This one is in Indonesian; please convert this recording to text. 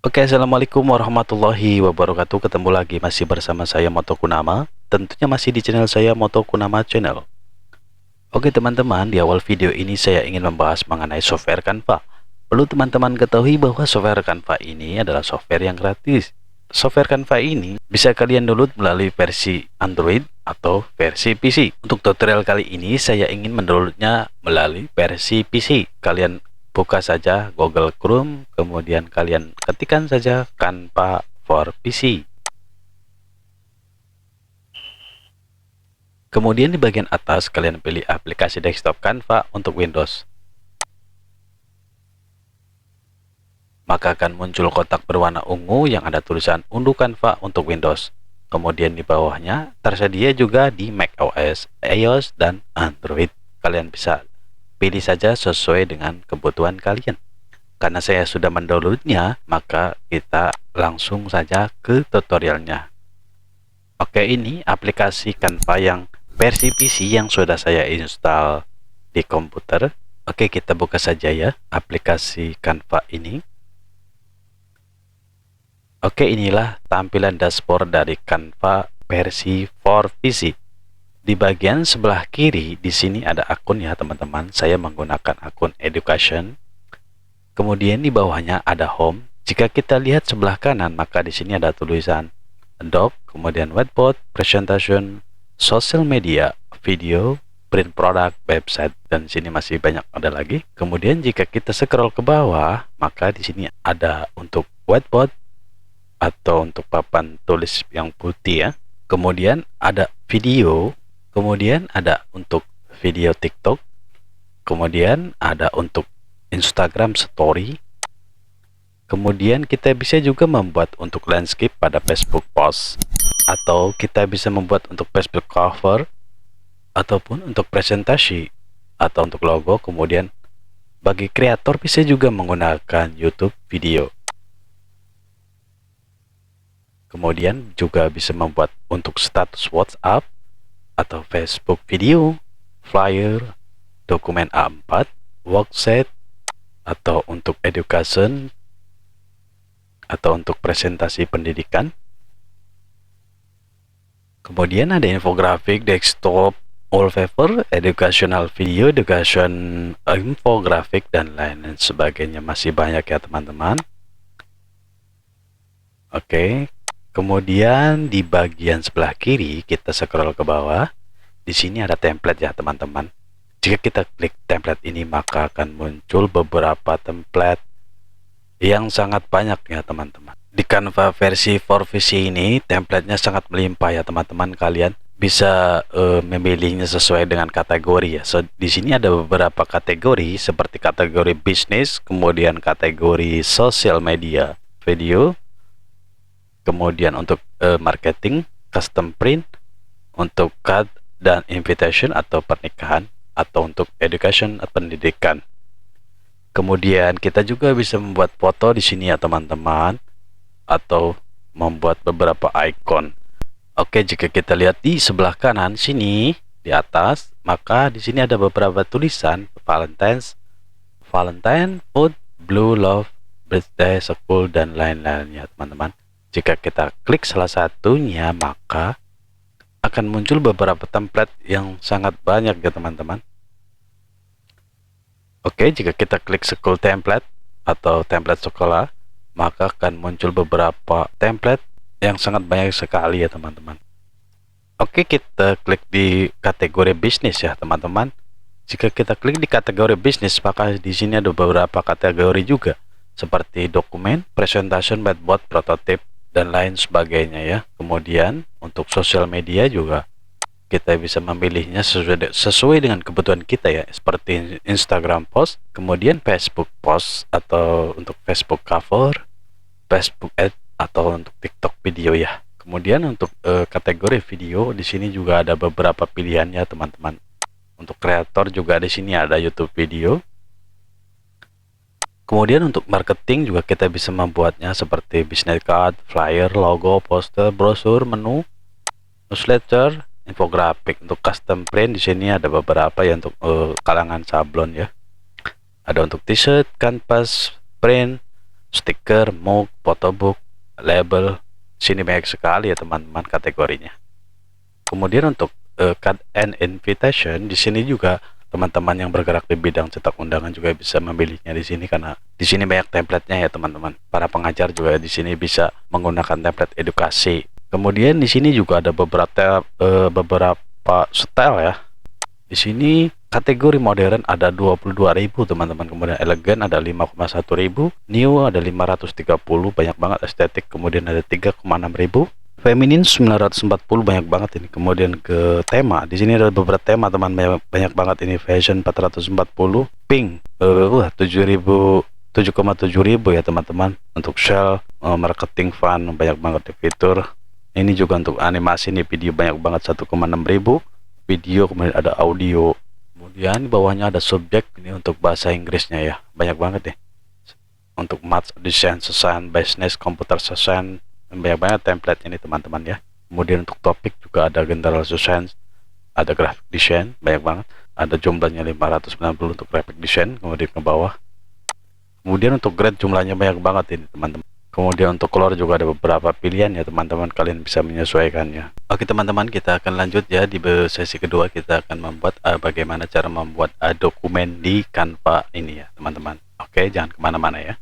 Oke, assalamualaikum warahmatullahi wabarakatuh. Ketemu lagi masih bersama saya Moto Kunama. Tentunya masih di channel saya Moto Kunama Channel. Oke teman-teman, di awal video ini saya ingin membahas mengenai software Canva. Perlu teman-teman ketahui bahwa software Canva ini adalah software yang gratis. Software Canva ini bisa kalian download melalui versi Android atau versi PC. Untuk tutorial kali ini saya ingin mendownloadnya melalui versi PC. Kalian buka saja Google Chrome, kemudian kalian ketikkan saja Canva for PC. Kemudian di bagian atas kalian pilih aplikasi desktop Canva untuk Windows. Maka akan muncul kotak berwarna ungu yang ada tulisan unduh Canva untuk Windows. Kemudian di bawahnya tersedia juga di macOS, iOS, dan Android. Kalian bisa pilih saja sesuai dengan kebutuhan kalian. Karena saya sudah mendownloadnya, maka kita langsung saja ke tutorialnya. Oke, ini aplikasi Canva yang versi PC yang sudah saya install di komputer. Oke, kita buka saja ya aplikasi Canva ini. Oke, inilah tampilan dashboard dari Canva versi for PC. Di bagian sebelah kiri di sini ada akun ya teman-teman. Saya menggunakan akun education. Kemudian di bawahnya ada home. Jika kita lihat sebelah kanan, maka di sini ada tulisan doc, kemudian whiteboard, presentation, social media, video, print product, website, dan di sini masih banyak ada lagi. Kemudian jika kita scroll ke bawah, maka di sini ada untuk whiteboard atau untuk papan tulis yang putih ya. Kemudian ada video, kemudian ada untuk video TikTok, kemudian ada untuk Instagram Story. Kemudian kita bisa juga membuat untuk landscape pada Facebook post, atau kita bisa membuat untuk Facebook cover, ataupun untuk presentasi, atau untuk logo. Kemudian bagi kreator bisa juga menggunakan YouTube video. Kemudian juga bisa membuat untuk status WhatsApp atau Facebook video, flyer, dokumen A4, worksheet, atau untuk education, atau untuk presentasi pendidikan. Kemudian ada infografik, desktop, wallpaper, educational video, education, infografik, dan lain sebagainya. Masih banyak ya teman-teman. Oke. Kemudian di bagian sebelah kiri kita scroll ke bawah. Di sini ada template ya teman-teman. Jika kita klik template ini, maka akan muncul beberapa template yang sangat banyak ya teman-teman. Di Canva versi for PC ini templatenya sangat melimpah ya teman-teman. Kalian bisa memilihnya sesuai dengan kategori ya. So, di sini ada beberapa kategori seperti kategori bisnis, kemudian kategori sosial media, video, kemudian untuk marketing, custom print, untuk card dan invitation atau pernikahan, atau untuk education atau pendidikan. Kemudian kita juga bisa membuat foto di sini ya teman-teman, atau membuat beberapa icon. Oke, jika kita lihat di sebelah kanan sini di atas, maka di sini ada beberapa tulisan Valentine, food, blue, love, birthday, school, dan lain-lainnya teman-teman. Jika kita klik salah satunya, maka akan muncul beberapa template yang sangat banyak ya teman-teman. Oke, jika kita klik school template atau template sekolah, maka akan muncul beberapa template yang sangat banyak sekali ya teman-teman. Oke, kita klik di kategori bisnis ya teman-teman. Jika kita klik di kategori bisnis, maka di sini ada beberapa kategori juga, seperti dokumen, presentation, whiteboard, prototype, dan lain sebagainya ya. Kemudian untuk sosial media juga kita bisa memilihnya sesuai dengan kebutuhan kita ya, seperti Instagram post, kemudian Facebook post, atau untuk Facebook cover, Facebook ad, atau untuk TikTok video ya. Kemudian untuk kategori video di sini juga ada beberapa pilihannya teman-teman. Untuk kreator juga di sini ada YouTube video. Kemudian untuk marketing juga kita bisa membuatnya seperti business card, flyer, logo, poster, brosur, menu, newsletter, infografik. Untuk custom print di sini ada beberapa ya untuk kalangan sablon ya. Ada untuk t-shirt, kanvas, print, stiker, mug, photobook, label. Sini banyak sekali ya teman-teman kategorinya. Kemudian untuk card and invitation, di sini juga teman-teman yang bergerak di bidang cetak undangan juga bisa memilihnya di sini, karena di sini banyak template-nya ya teman-teman. Para pengajar juga di sini bisa menggunakan template edukasi. Kemudian di sini juga ada beberapa style ya. Di sini kategori modern ada 22.000 teman-teman. Kemudian elegan ada 5,1.000, new ada 530, banyak banget. Estetik kemudian ada 3,6.000. Feminin 940, banyak banget ini. Kemudian ke tema, di sini ada beberapa tema teman, banyak banget ini. Fashion 440, pink 7,7 ribu ya teman-teman. Untuk shell, marketing fun, banyak banget di fitur. Ini juga untuk animasi nih, video banyak banget 1,6 ribu video. Kemudian ada audio, kemudian di bawahnya ada subjek ini untuk bahasa Inggrisnya ya, banyak banget deh. Untuk math, design, design, business, computer science, banyak banget template ini teman-teman ya. Kemudian untuk topik juga ada general science, ada graphic design, banyak banget. Ada jumlahnya 590 untuk graphic design. Kemudian ke bawah, kemudian untuk grade jumlahnya banyak banget ini teman-teman. Kemudian untuk color juga ada beberapa pilihan ya teman-teman, kalian bisa menyesuaikannya. Oke teman-teman, kita akan lanjut ya. Di sesi kedua kita akan membuat bagaimana cara membuat dokumen di Canva ini ya teman-teman. Oke, jangan kemana-mana ya.